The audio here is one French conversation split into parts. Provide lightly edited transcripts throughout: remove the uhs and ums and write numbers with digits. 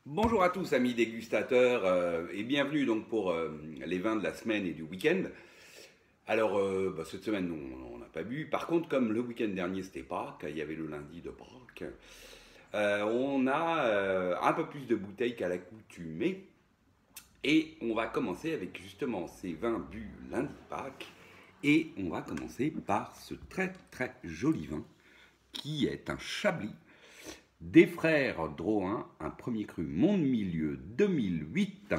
Bonjour à tous amis dégustateurs et bienvenue donc pour les vins de la semaine et du week-end. Alors cette semaine on n'a pas bu. Par contre comme le week-end dernier c'était Pâques, il y avait le lundi de Pâques, on a un peu plus de bouteilles qu'à l'accoutumée. Et on va commencer avec justement ces vins bu lundi de Pâques. Et on va commencer par ce très très joli vin qui est un Chablis des frères Drouhin, un premier cru Monde Milieu 2008.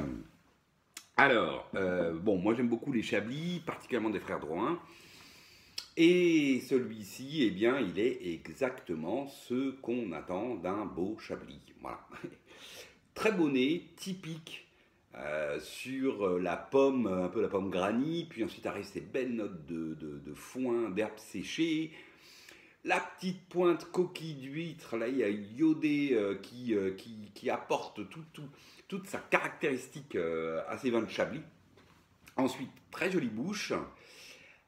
Alors, bon, moi j'aime beaucoup les Chablis, particulièrement des frères Drouhin. Et celui-ci, eh bien, il est exactement ce qu'on attend d'un beau Chablis. Voilà. Très beau nez, typique sur la pomme, un peu la pomme granit, puis ensuite arrivent ces belles notes de foin, d'herbes séchées. La petite pointe coquille d'huître, là il y a iodé qui apporte toute sa caractéristique à ces vins de Chablis. Ensuite, très jolie bouche.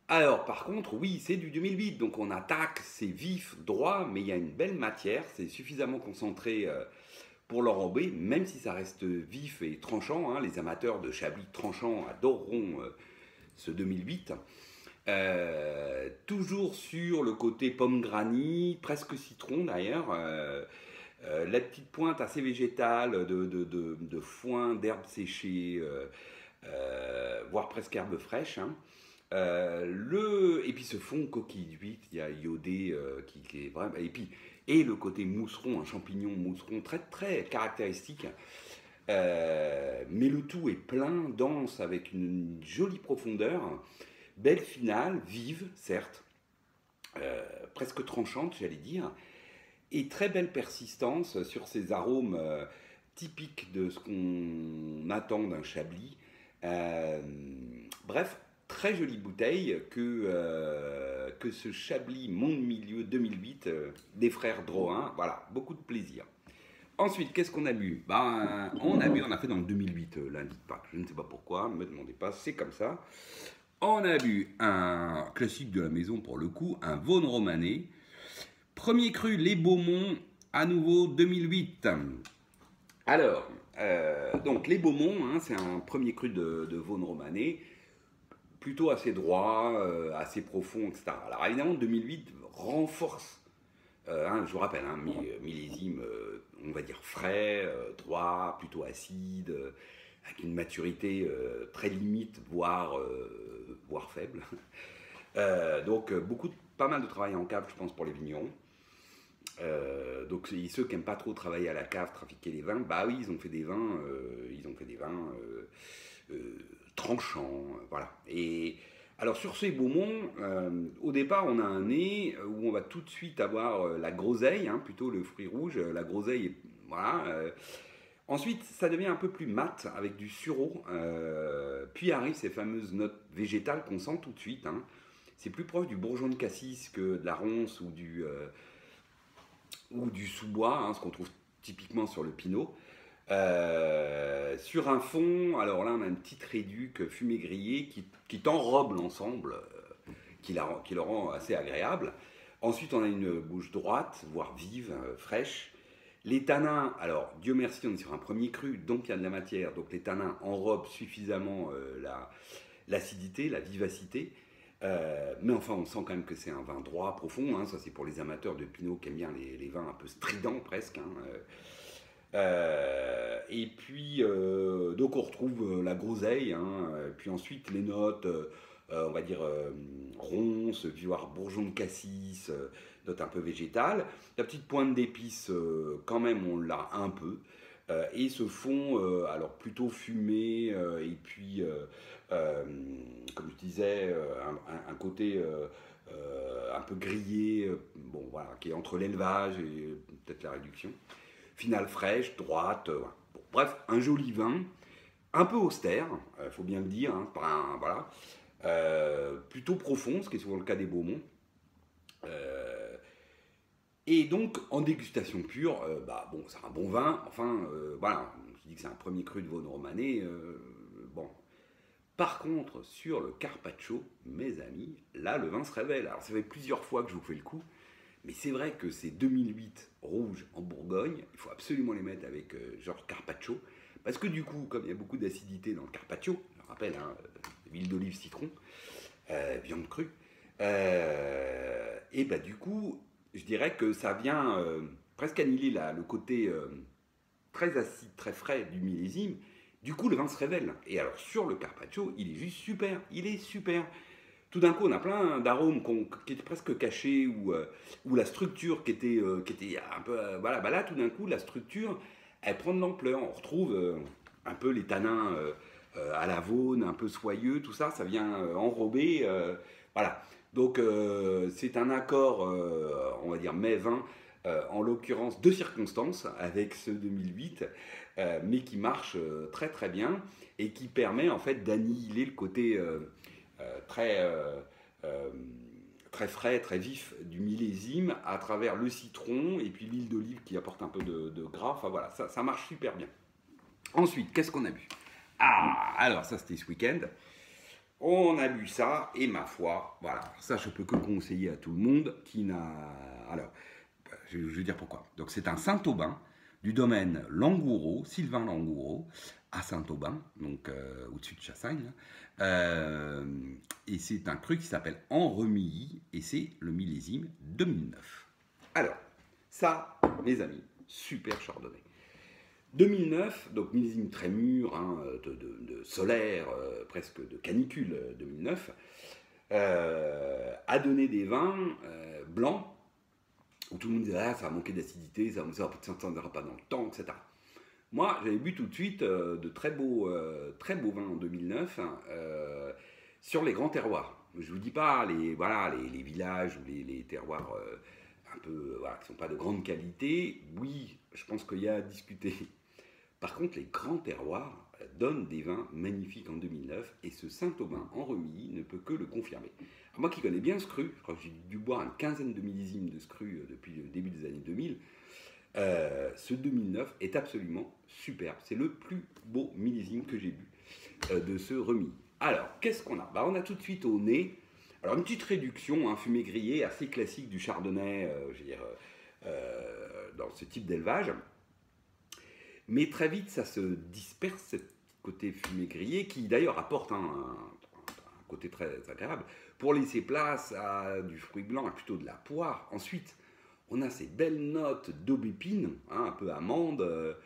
Alors par contre, oui, c'est du 2008, donc on attaque, c'est vif, droit, mais il y a une belle matière, c'est suffisamment concentré pour l'enrober, même si ça reste vif et tranchant. Hein. Les amateurs de Chablis tranchant adoreront ce 2008. Toujours sur le côté pomme granit, presque citron d'ailleurs. La petite pointe assez végétale de foin, d'herbes séchées, voire presque herbes fraîches. Hein. Et puis ce fond coquille d'huître, il y a iodé qui est vraiment. Et le côté mousseron, un champignon mousseron très très caractéristique. Mais le tout est plein, dense, avec une jolie profondeur. Belle finale, vive, certes, presque tranchante, j'allais dire, et très belle persistance sur ces arômes typiques de ce qu'on attend d'un Chablis. Euh, Bref, très jolie bouteille que ce Chablis Monde Milieu 2008 des frères Drouhin. Voilà, beaucoup de plaisir. Ensuite, qu'est-ce qu'on a bu? On a fait dans le 2008 lundi de Pâques. Je ne sais pas pourquoi, ne me demandez pas, c'est comme ça. On a bu un classique de la maison pour le coup, un Vosne Romanée. Premier cru, les Beaumonts, à nouveau 2008. Alors, donc les Beaumonts, hein, c'est un premier cru de Vosne Romanée, plutôt assez droit, assez profond, etc. Alors évidemment, 2008 renforce, hein, je vous rappelle, hein, millésime, on va dire frais, droit, plutôt acide, avec une maturité très limite, voire faible. Donc pas mal de travail en cave, je pense, pour les vignerons. Donc ceux qui n'aiment pas trop travailler à la cave, trafiquer les vins, bah oui, ils ont fait des vins tranchants, voilà. Et alors sur ces Beaumonts, au départ, on a un nez où on va tout de suite avoir la groseille, hein, plutôt le fruit rouge, la groseille, voilà. Ensuite, ça devient un peu plus mat avec du sureau. Puis arrivent ces fameuses notes végétales qu'on sent tout de suite. Hein. C'est plus proche du bourgeon de cassis que de la ronce ou du sous-bois, hein, ce qu'on trouve typiquement sur le pinot. Sur un fond, alors là, on a une petite réduque fumée grillée qui t'enrobe l'ensemble, qui le rend assez agréable. Ensuite, on a une bouche droite, voire vive, fraîche. Les tanins, alors Dieu merci, on est sur un premier cru, donc il y a de la matière, donc les tanins enrobent suffisamment l'acidité, la vivacité. Mais enfin, on sent quand même que c'est un vin droit, profond. Hein, ça, c'est pour les amateurs de Pinot qui aiment bien les vins un peu stridents presque. Hein, et puis, donc on retrouve la groseille, hein, puis ensuite les notes, on va dire ronces, voire bourgeon de cassis, notes un peu végétales. La petite pointe d'épices, quand même, on l'a un peu. Et ce fond, alors plutôt fumé, et puis, euh, comme je disais, un côté un peu grillé, bon voilà, qui est entre l'élevage et peut-être la réduction. Finale fraîche, droite. Voilà. Bon, bref, un joli vin, un peu austère, faut bien le dire, hein, voilà. Plutôt profond, ce qui est souvent le cas des Beaumonts. Et donc, en dégustation pure, bon, c'est un bon vin. Enfin, voilà, je dis que c'est un premier cru de Vosne Romanée. Bon. Par contre, sur le Carpaccio, mes amis, là, le vin se révèle. Alors, ça fait plusieurs fois que je vous fais le coup, Mais c'est vrai que ces 2008 rouges en Bourgogne, il faut absolument les mettre avec genre Carpaccio. Parce que du coup, comme il y a beaucoup d'acidité dans le Carpaccio, je rappelle, hein, huile d'olive, citron, viande crue, et bah du coup, je dirais que ça vient presque annihiler le côté très acide, très frais du millésime. Du coup, le vin se révèle. Et alors, sur le Carpaccio, il est juste super. Il est super. Tout d'un coup, on a plein d'arômes qui étaient presque cachés ou la structure qui était un peu. Voilà, bah là, tout d'un coup, la structure, elle prend de l'ampleur. On retrouve un peu les tanins à la Vaune, un peu soyeux, tout ça, ça vient enrober. Voilà. Donc, c'est un accord, on va dire, mai-vin, en l'occurrence de circonstances, avec ce 2008, mais qui marche très très bien et qui permet en fait d'annihiler le côté très, euh, très frais, très vif du millésime à travers le citron et puis l'huile d'olive qui apporte un peu de gras. Enfin voilà, ça marche super bien. Ensuite, qu'est-ce qu'on a bu? Ah, alors ça c'était ce week-end. On a bu ça et ma foi, voilà, ça je peux que conseiller à tout le monde qui n'a. Alors, je vais dire pourquoi. Donc c'est un Saint-Aubin du domaine Langoureux, Sylvain Langoureux, à Saint-Aubin, donc au-dessus de Chassagne. Et c'est un cru qui s'appelle En Remilly et c'est le millésime 2009. Alors, ça, mes amis, super chardonnay. 2009, donc millésime très mûr, hein, de solaire, presque de canicule 2009, a donné des vins blancs où tout le monde disait ah, ça a manqué d'acidité, ça ne s'entendra pas dans le temps, etc. Moi, j'avais bu tout de suite de très beaux vins en 2009 hein, sur les grands terroirs. Je ne vous dis pas voilà, les villages ou les terroirs un peu, voilà, qui ne sont pas de grande qualité. Oui, je pense qu'il y a à discuter. Par contre, les grands terroirs donnent des vins magnifiques en 2009 et ce Saint-Aubin en Remilly ne peut que le confirmer. Alors moi qui connais bien ce cru, je crois que j'ai dû boire une quinzaine de millésimes de ce cru depuis le début des années 2000, ce 2009 est absolument superbe. C'est le plus beau millésime que j'ai bu de ce Remilly. Alors, qu'est-ce qu'on a? Bah, on a tout de suite au nez, alors une petite réduction, un fumé grillé assez classique du chardonnay, je veux dire, dans ce type d'élevage. Mais très vite, ça se disperse, ce côté fumé grillé, qui d'ailleurs apporte un côté très agréable, pour laisser place à du fruit blanc, à plutôt de la poire. Ensuite, on a ces belles notes d'aubépine, hein, un peu amande,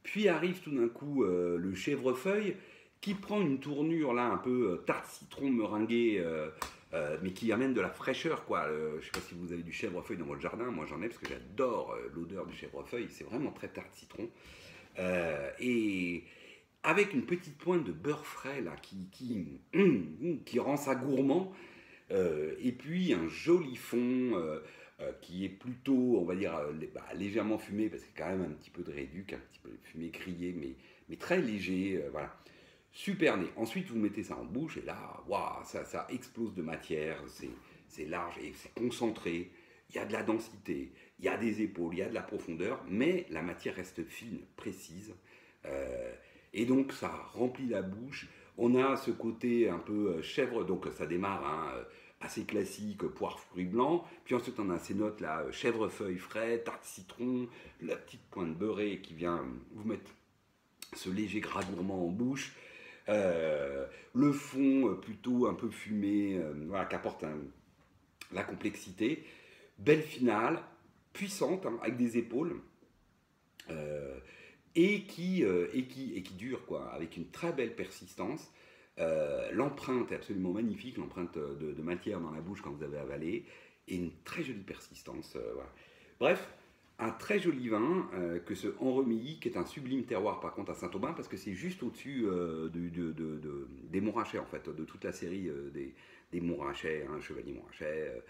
puis arrive tout d'un coup le chèvrefeuille, qui prend une tournure là un peu tarte citron meringuée, mais qui amène de la fraîcheur, quoi. Je ne sais pas si vous avez du chèvrefeuille dans votre jardin, moi j'en ai parce que j'adore l'odeur du chèvrefeuille, c'est vraiment très tarte citron. Et avec une petite pointe de beurre frais là, qui rend ça gourmand, et puis un joli fond qui est plutôt, on va dire, légèrement fumé, parce qu'il y a quand même un petit peu de réduc, un petit peu de fumé grillé, mais très léger, voilà. Super nez. Ensuite, vous mettez ça en bouche, et là, waouh, ça explose de matière, c'est large et c'est concentré, il y a de la densité, il y a des épaules, il y a de la profondeur, mais la matière reste fine, précise. Euh, et donc ça remplit la bouche. On a ce côté un peu chèvre, donc ça démarre hein, assez classique, poire, fruits blancs. Puis ensuite on a ces notes là, chèvrefeuille frais, tarte citron, la petite pointe beurrée qui vient vous mettre ce léger gras gourmand en bouche. Le fond plutôt un peu fumé, voilà, qui apporte la complexité. Belle finale, puissante, hein, avec des épaules, euh, et qui dure, quoi, avec une très belle persistance. L'empreinte est absolument magnifique, l'empreinte de matière dans la bouche quand vous avez avalé, et une très jolie persistance. Voilà. Bref, un très joli vin, que ce Enremilly, qui est un sublime terroir par contre à Saint-Aubin, parce que c'est juste au-dessus des Montrachet, en fait, de toute la série des Montrachet, hein, Chevalier Montrachet,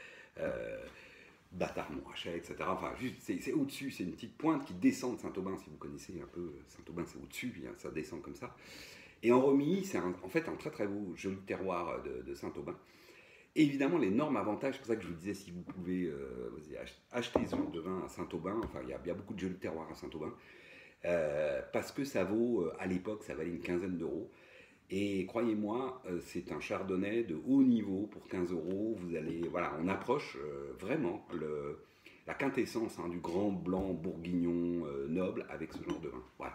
Bâtard Montrachet, etc. Enfin, juste, c'est au-dessus, c'est une petite pointe qui descend de Saint-Aubin, si vous connaissez un peu Saint-Aubin, c'est au-dessus, hein, ça descend comme ça. Et en Remilly, c'est en fait un très très beau, joli terroir de Saint-Aubin. Et évidemment, l'énorme avantage, c'est pour ça que je vous disais, si vous pouvez acheter ce genre de vin à Saint-Aubin, enfin, il y a beaucoup de jolis terroirs à Saint-Aubin, parce que ça vaut, à l'époque, ça valait une quinzaine d'euros. Et croyez-moi, c'est un chardonnay de haut niveau pour 15 euros. Vous allez, voilà, on approche vraiment la quintessence du grand blanc bourguignon noble avec ce genre de vin. Voilà.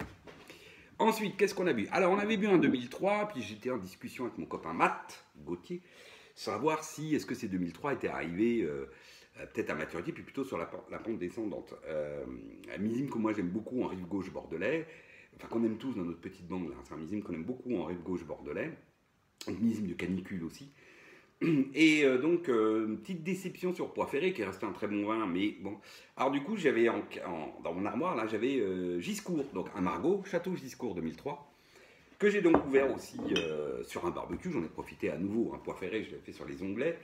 Ensuite, qu'est-ce qu'on a bu? Alors, on avait bu un 2003, puis j'étais en discussion avec mon copain Matt Gauthier, savoir si est-ce que ces 2003 étaient arrivés peut-être à maturité, puis plutôt sur la pente descendante. Un millésime que moi j'aime beaucoup en rive gauche bordelais, enfin qu'on aime tous dans notre petite bande, là, c'est un millésime qu'on aime beaucoup en rive gauche bordelais, un millésime de canicule aussi. Et donc, une petite déception sur Poix-Ferré, qui est resté un très bon vin, mais bon. Alors, du coup, j'avais dans mon armoire, là, j'avais Giscourt, donc un Margaux, Château Giscourt 2003, que j'ai donc ouvert aussi sur un barbecue. J'en ai profité à nouveau. Poix-Ferré, je l'ai fait sur les onglets.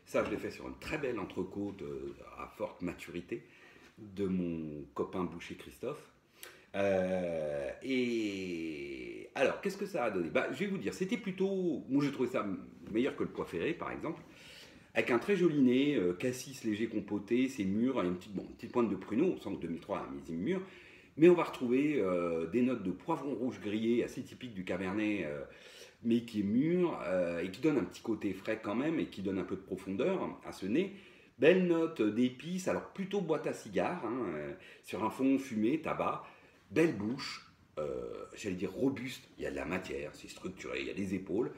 Ça, je l'ai fait sur une très belle entrecôte à forte maturité de mon copain boucher Christophe. Et alors, qu'est-ce que ça a donné? Je vais vous dire, c'était plutôt. Moi, j'ai trouvé ça meilleur que le Poix-Ferré, par exemple, avec un très joli nez, cassis léger compoté, c'est mûr, et une petite pointe de pruneau. On sent que 2003 a un millésime mûr. Mais on va retrouver des notes de poivron rouge grillé, assez typiques du Cabernet, mais qui est mûr, et qui donne un petit côté frais quand même, et qui donne un peu de profondeur à ce nez. Belle note d'épices, alors plutôt boîte à cigares, sur un fond fumé, tabac. Belle bouche, j'allais dire robuste, il y a de la matière, c'est structuré, il y a des épaules.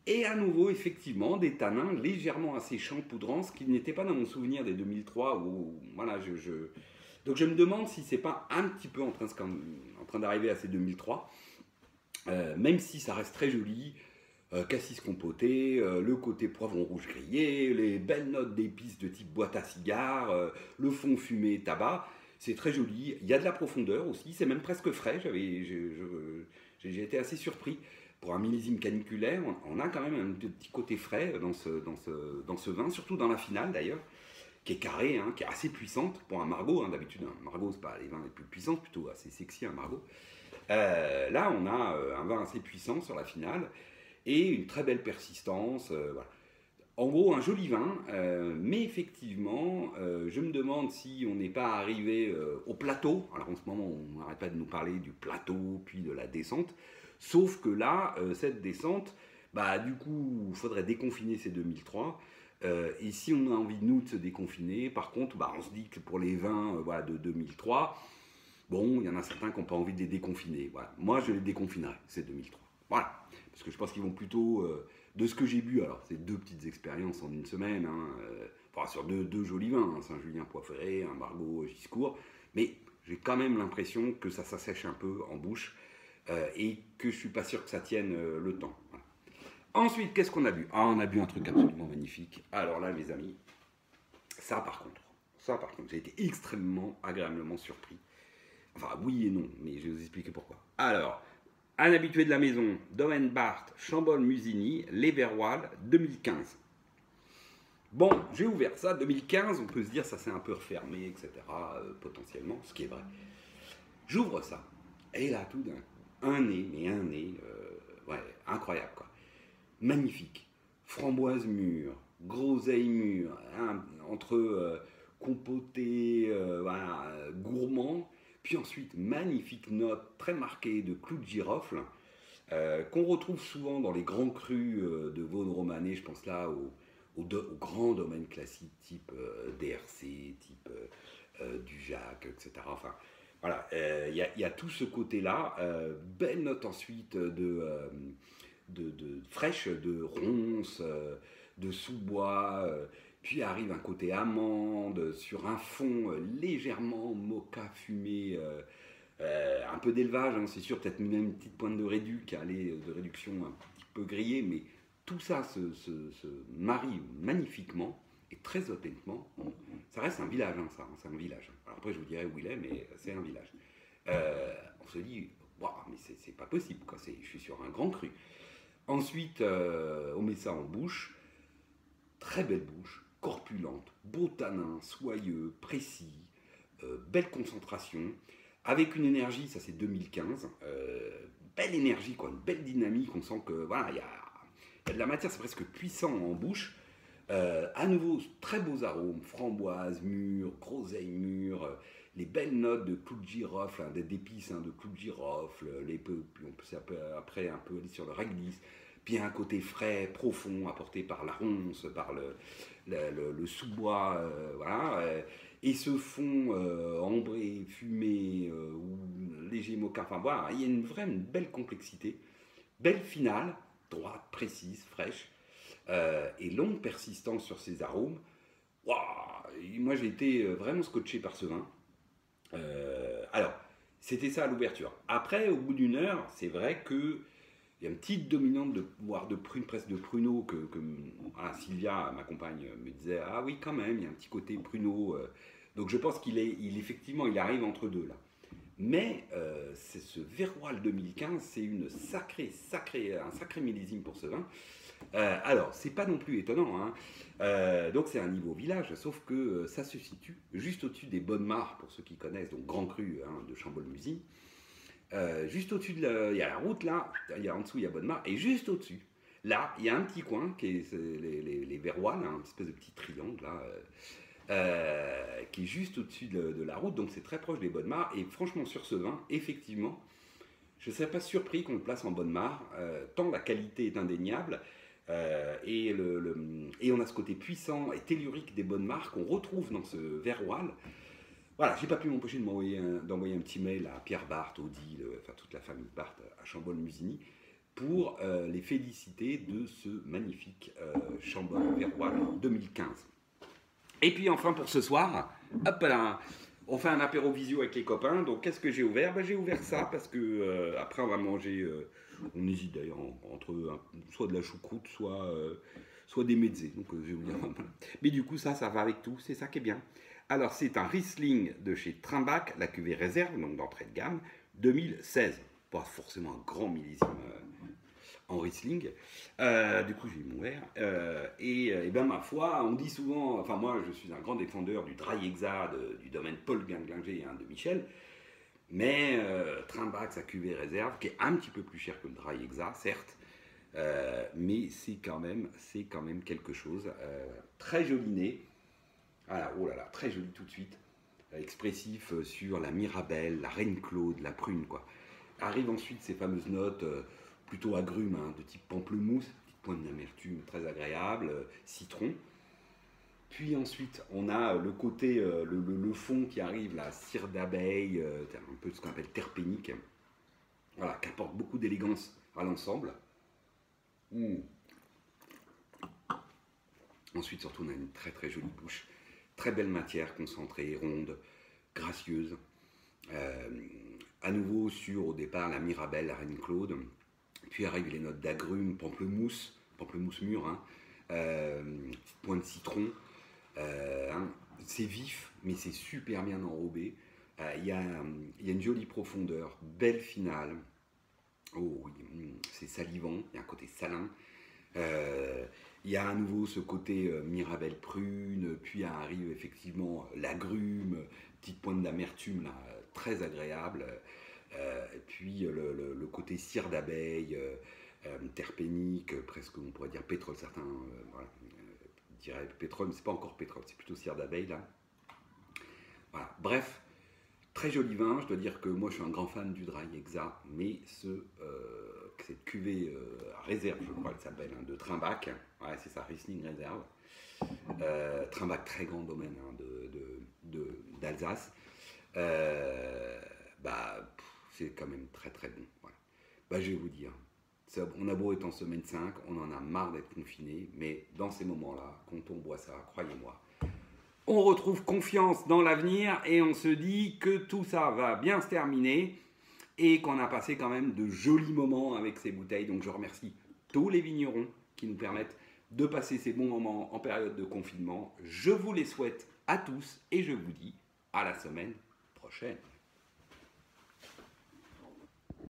Et à nouveau, effectivement, des tanins légèrement asséchants, poudrants, ce qui n'était pas dans mon souvenir des 2003, où voilà, donc je me demande si c'est pas un petit peu en train d'arriver à ces 2003, même si ça reste très joli, cassis compoté, le côté poivron rouge grillé, les belles notes d'épices de type boîte à cigares, le fond fumé, tabac. C'est très joli, il y a de la profondeur aussi, c'est même presque frais, j'ai été assez surpris. Pour un millésime caniculaire, on a quand même un petit côté frais dans ce vin, surtout dans la finale d'ailleurs, qui est carrée, qui est assez puissante pour un Margaux. D'habitude, un Margaux, c'est pas les vins les plus puissants, plutôt assez sexy un Margaux. Là, on a un vin assez puissant sur la finale et une très belle persistance. Voilà. En gros, un joli vin, mais effectivement, je me demande si on n'est pas arrivé au plateau. Alors en ce moment, on n'arrête pas de nous parler du plateau, puis de la descente. Sauf que là, cette descente, du coup, il faudrait déconfiner ces 2003. Et si on a envie, nous, de se déconfiner, par contre, on se dit que pour les vins de 2003, bon, il y en a certains qui n'ont pas envie de les déconfiner. Voilà. Moi, je les déconfinerai, ces 2003. Voilà. Parce que je pense qu'ils vont plutôt... de ce que j'ai bu, alors c'est 2 petites expériences en une semaine, sur deux jolis vins, Saint-Julien Poix-Ferré, un Margaux Giscourt, mais j'ai quand même l'impression que ça s'assèche un peu en bouche et que je suis pas sûr que ça tienne le temps. Voilà. Ensuite, qu'est-ce qu'on a bu? On a bu un truc absolument magnifique. Alors là, mes amis, ça par contre, j'ai été extrêmement agréablement surpris. Enfin, oui et non, mais je vais vous expliquer pourquoi. Alors, un habitué de la maison, Domaine Barthes, Chambol-Musigny, l'Everwald, 2015. Bon, j'ai ouvert ça, 2015, on peut se dire ça s'est un peu refermé, etc., potentiellement, ce qui est vrai. J'ouvre ça, et là, tout d'un coup, un nez, incroyable, quoi. Magnifique. Framboise mûre, groseille mûre, entre compoté, gourmand. Puis ensuite, magnifique note très marquée de clou de girofle, qu'on retrouve souvent dans les grands crus de Vaudromanée. Je pense là aux grands domaines classiques type DRC, type Dujac, etc. Enfin, voilà, il y a tout ce côté-là. Belle note ensuite de fraîche, de ronces, de sous-bois. Puis arrive un côté amande sur un fond légèrement mocha fumé, un peu d'élevage, c'est sûr, peut-être même une petite pointe de de réduction un petit peu grillée, mais tout ça se marie magnifiquement et très honnêtement. Ça reste un village, c'est un village. Alors après, je vous dirai où il est, mais c'est un village. On se dit, waouh, mais c'est pas possible, quoi. Je suis sur un grand cru. Ensuite, on met ça en bouche, très belle bouche. Corpulente, beau tanin, soyeux, précis, belle concentration, avec une énergie, ça c'est 2015, belle énergie, quoi, une belle dynamique, on sent que voilà, il y a de la matière, c'est presque puissant en bouche. À nouveau, très beaux arômes, framboise, mûre, groseille mûre, les belles notes de clou de girofle, d'épices, de clou de girofle, puis on peut après un peu aller sur le réglisse. Puis il y a un côté frais, profond, apporté par la ronce, par le sous-bois, voilà. Et ce fond ambré, fumé, ou léger mocha, enfin voilà, il y a une belle complexité, belle finale, droite, précise, fraîche, et longue persistance sur ses arômes. Waouh, moi j'ai été vraiment scotché par ce vin. Alors, c'était ça à l'ouverture. Après, au bout d'une heure, c'est vrai que il y a une petite dominante de voire de prune, presque de pruneau que voilà, Sylvia, ma compagne, me disait ah oui quand même, il y a un petit côté pruneau. Donc je pense effectivement il arrive entre deux là. Mais c'est ce Verroil 2015, c'est un sacré millésime pour ce vin. Alors, c'est pas non plus étonnant, hein. Donc c'est un niveau village, sauf que ça se situe juste au-dessus des Bonnes Mares, pour ceux qui connaissent, donc Grand Cru hein, de Chambol-Musigny. Juste au-dessus il y a la route là, en dessous il y a Bonne Mare, et juste au-dessus, là, il y a un petit coin qui est les Verrois, là, un espèce de petit triangle là, qui est juste au-dessus de la route, donc c'est très proche des Bonnes Mares. Et franchement, sur ce vin, effectivement, je ne serais pas surpris qu'on le place en Bonne Mare, tant la qualité est indéniable. Et on a ce côté puissant et tellurique des Bonnes Mares qu'on retrouve dans ce Verroil. Voilà, j'ai pas pu m'empêcher d'envoyer un petit mail à Pierre Barthes, Odile, enfin toute la famille Barthes à Chambol-Musigny pour les féliciter de ce magnifique Chambol-Verroil 2015. Et puis enfin pour ce soir, hop là, on fait un apéro visio avec les copains. Donc qu'est-ce que j'ai ouvert? J'ai ouvert ça parce que après on va manger, on hésite d'ailleurs entre soit de la choucroute, soit des mezzés. Donc je vais vous dire, voilà. Mais du coup ça va avec tout, c'est ça qui est bien. Alors c'est un Riesling de chez Trimbach, la cuvée réserve, donc d'entrée de gamme, 2016. Pas forcément un grand millésime en Riesling. Du coup, j'ai eu mon verre. Et ben, ma foi, on dit souvent, enfin, moi, je suis un grand défendeur du Dry Exa du domaine Paul Ginglinger hein, de Michel. Mais Trimbach, sa cuvée réserve, qui est un petit peu plus cher que le Dry Exa, certes, mais c'est quand même quelque chose. Très joli nez. Voilà, oh là là, très joli tout de suite. Expressif sur la Mirabelle, la Reine Claude, la prune, quoi. Arrivent ensuite ces fameuses notes plutôt agrumes, hein, de type pamplemousse, petite pointe d'amertume très agréable, citron. Puis ensuite, on a le côté, le fond qui arrive, la cire d'abeille, un peu ce qu'on appelle terpénique, voilà, qui apporte beaucoup d'élégance à l'ensemble. Ensuite, surtout, on a une très très jolie bouche, très belle matière, concentrée, ronde, gracieuse. À nouveau sur, au départ, la Mirabelle, la Reine Claude. Puis arrivent les notes d'agrumes, pamplemousse mûr, hein, petite pointe de citron. Hein, c'est vif, mais c'est super bien enrobé. Il y a une jolie profondeur, belle finale. Oh oui, c'est salivant, il y a un côté salin. Il y a à nouveau ce côté Mirabelle prune, puis arrive effectivement l'agrume, petite pointe d'amertume là, très agréable. Et puis le côté cire d'abeille, terpénique, presque on pourrait dire pétrole, certains voilà, diraient pétrole, mais c'est pas encore pétrole, c'est plutôt cire d'abeille là. Voilà, bref, très joli vin. Je dois dire que moi je suis un grand fan du Dry Exa, mais cette cuvée réserve, je crois, elle s'appelle, hein, de Trimbach, ouais, c'est ça, Riesling réserve. Trimbach, très grand domaine hein, d'Alsace. C'est quand même très très bon. Voilà. Je vais vous dire, on a beau être en semaine 5, on en a marre d'être confiné, mais dans ces moments-là, quand on boit ça, croyez-moi, on retrouve confiance dans l'avenir et on se dit que tout ça va bien se terminer et qu'on a passé quand même de jolis moments avec ces bouteilles. Donc je remercie tous les vignerons qui nous permettent de passer ces bons moments en période de confinement. Je vous les souhaite à tous et je vous dis à la semaine prochaine.